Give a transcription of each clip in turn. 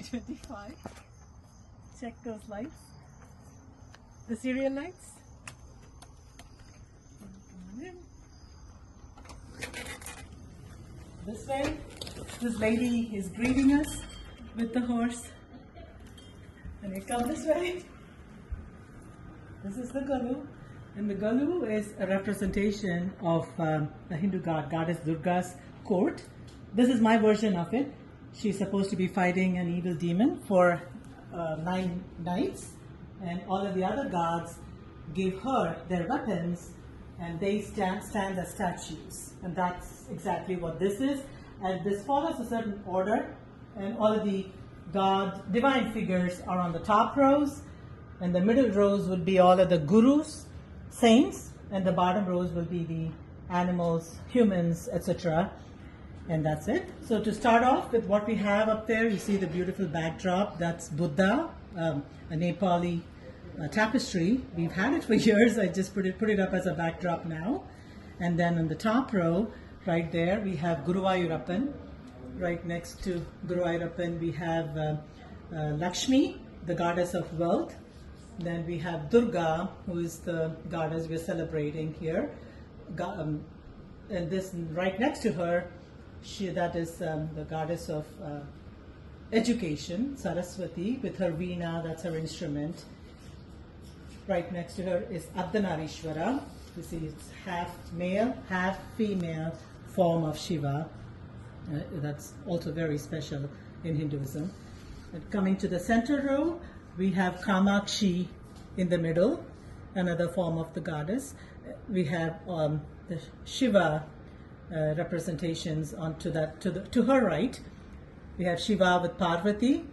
25. Check those lights. The serial lights. Come on in. This way, this lady is greeting us with the horse. And we come this way. This is the Golu. And the Golu is a representation of the Hindu goddess Durga's court. This is my version of it. She's supposed to be fighting an evil demon for 9 nights, and all of the other gods give her their weapons, and they stand as statues. And that's exactly what this is. And this follows a certain order, and all of the divine figures are on the top rows, and the middle rows would be all of the gurus, saints, and the bottom rows will be the animals, humans, etc. And that's it. So to start off with what we have up there, you see the beautiful backdrop. That's Buddha, a Nepali tapestry. We've had it for years. I just put it up as a backdrop now. And then on the top row, right there, we have Guruvayurappan. Right next to Guruvayurappan, we have Lakshmi, the goddess of wealth. Then we have Durga, who is the goddess we're celebrating here. And this right next to her, that is the goddess of education, Saraswati, with her veena, that's her instrument. Right next to her is Ardhanarishwara. You see, it's half male, half female form of Shiva. That's also very special in Hinduism. And coming to the center row, we have Kamakshi in the middle, another form of the goddess. We have the Shiva representations onto that. To her right, we have Shiva with Parvati,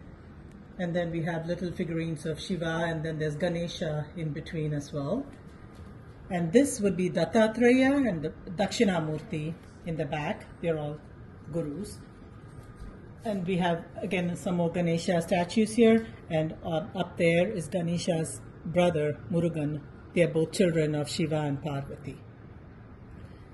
and then we have little figurines of Shiva, and then there's Ganesha in between as well. And this would be Dattatreya and the Dakshinamurti in the back. They're all gurus. And we have again some more Ganesha statues here, and up there is Ganesha's brother Murugan. They are both children of Shiva and Parvati.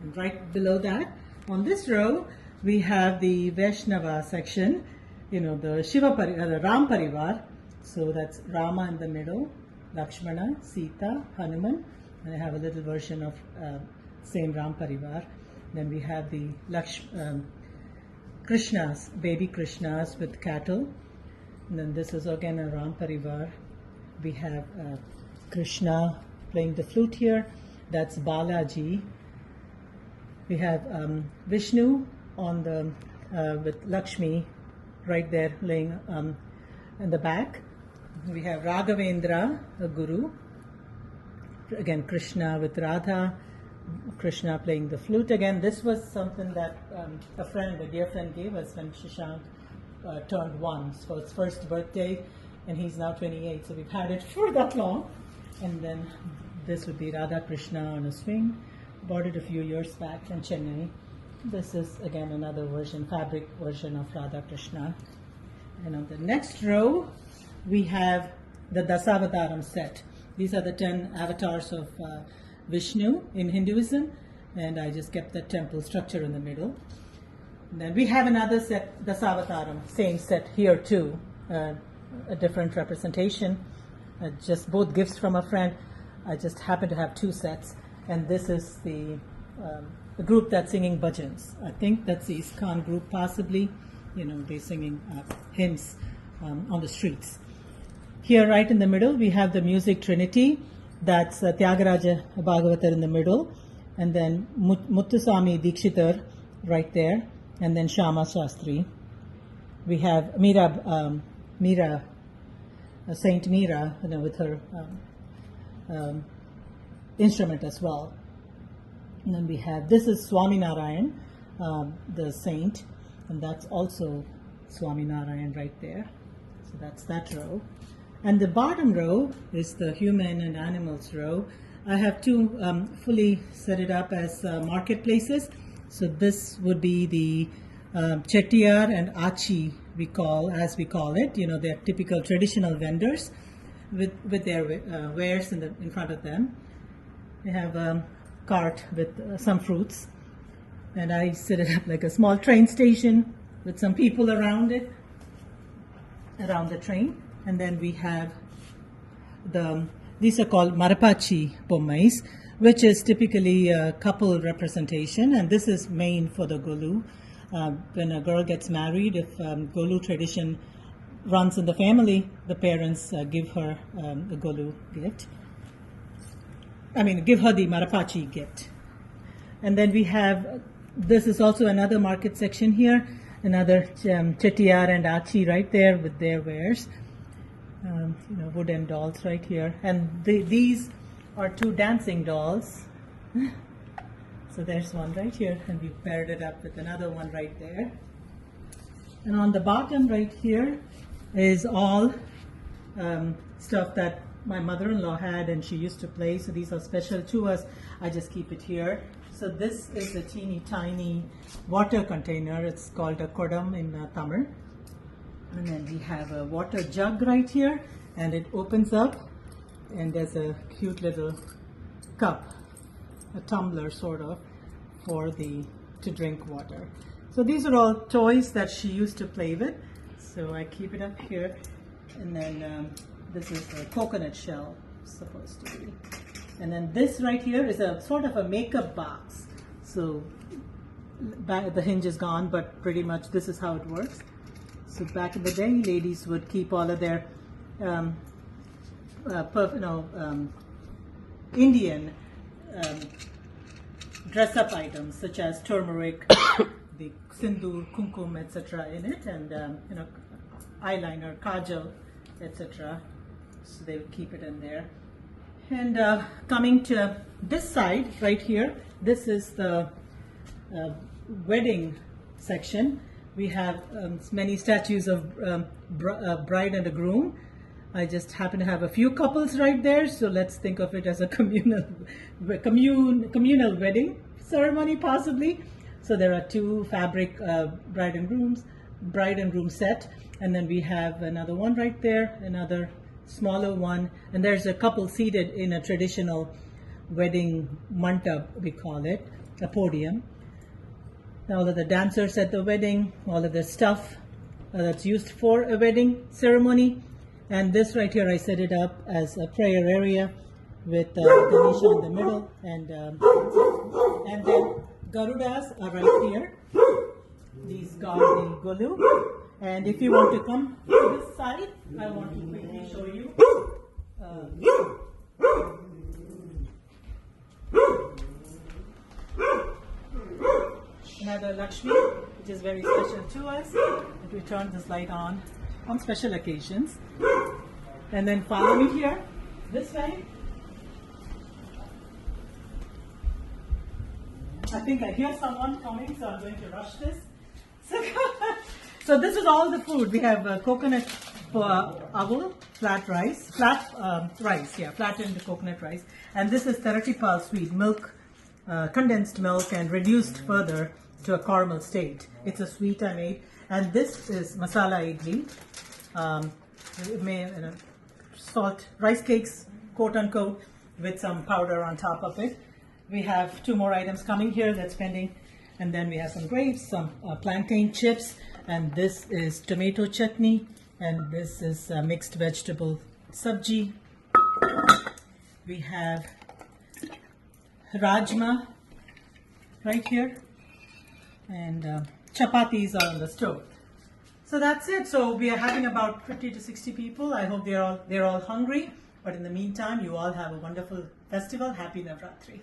And right below that, on this row, we have the Vaishnava section, the the Ram Parivar. So that's Rama in the middle, Lakshmana, Sita, Hanuman, and I have a little version of same Ram Parivar. Then we have the Krishnas, baby Krishnas with cattle. And then this is again a Ram Parivar. We have Krishna playing the flute here. That's Balaji. We have Vishnu on the with Lakshmi right there laying in the back. We have Raghavendra, a guru. Again, Krishna with Radha. Krishna playing the flute. Again, this was something that a dear friend gave us when Shashank turned 1 for his first birthday, and he's now 28, so we've had it for that long. And then this would be Radha Krishna on a swing. Bought it a few years back from Chennai. This is again another version, fabric version of Radha Krishna. And on the next row, we have the Dasavataram set. These are the 10 avatars of Vishnu in Hinduism, and I just kept the temple structure in the middle. And then we have another set, Dasavataram, same set here too, a different representation, just both gifts from a friend. I just happen to have 2 sets, and this is the group that's singing bhajans. I think that's the ISKCON group possibly, they're singing hymns on the streets. Here right in the middle we have the music trinity. That's Tyagaraja Bhagavatar in the middle, and then Muttuswami Dikshitar right there, and then Shama Shastri. We have Meera, Saint Meera, with her instrument as well. And then we have, this is Swaminarayan, the saint, and that's also Swaminarayan right there. So that's that row. And the bottom row is the human and animals row. I have 2 fully set it up as marketplaces. So this would be the Chettiar and Achi, as we call it. They're typical traditional vendors with their wares in front of them. They have a cart with some fruits, and I set it up like a small train station with some people around it. around the train. And then we have these are called Marapachi Bommais, which is typically a couple representation, and this is main for the Golu. When a girl gets married, if Golu tradition runs in the family, the parents give her the Golu gift. Give her the Marapachi gift. And then we have, this is also another market section here, another Chettiar and Achi right there with their wares. Wooden dolls right here. And these are two dancing dolls. So there's one right here, and we paired it up with another one right there. And on the bottom right here is all stuff that my mother-in-law had and she used to play. So these are special to us. I just keep it here. So this is a teeny tiny water container. It's called a kodam in Tamil. And then we have a water jug right here, and it opens up, and there's a cute little cup, a tumbler sort of, to drink water. So these are all toys that she used to play with. So I keep it up here, and then this is a coconut shell, supposed to be. And then this right here is a sort of a makeup box. So the hinge is gone, but pretty much this is how it works. So back in the day, ladies would keep all of their Indian dress-up items such as turmeric, the sindoor, kumkum, etc. in it, and eyeliner, kajal, etc. So they would keep it in there. And coming to this side right here, this is the wedding section. We have many statues of bride and a groom. I just happen to have a few couples right there, so let's think of it as a communal wedding ceremony possibly. So there are two fabric bride and groom set, and then we have another one right there, another smaller one, and there's a couple seated in a traditional wedding mandap, we call it, a podium. All of the dancers at the wedding, all of the stuff that's used for a wedding ceremony. And this right here, I set it up as a prayer area with Ganesha in the middle, and then Garudas are right here. These are the Golu. And if you want to come to this side, I want to quickly show you. Another Lakshmi, which is very special to us. And we turn this light on special occasions. And then follow me here, this way. I think I hear someone coming, so I'm going to rush this. So this is all the food. We have coconut avul, flattened coconut rice. And this is Taratipal sweet milk, condensed milk and reduced further to a caramel state. It's a sweet I made. And this is masala idli, salt, rice cakes, quote unquote, with some powder on top of it. We have two more items coming here that's pending. And then we have some grapes, some plantain chips, and this is tomato chutney, and this is mixed vegetable sabji. We have rajma right here, and chapatis are on the stove. So that's it. So we are having about 50 to 60 people. I hope they're all hungry. But in the meantime, you all have a wonderful festival. Happy Navrathri.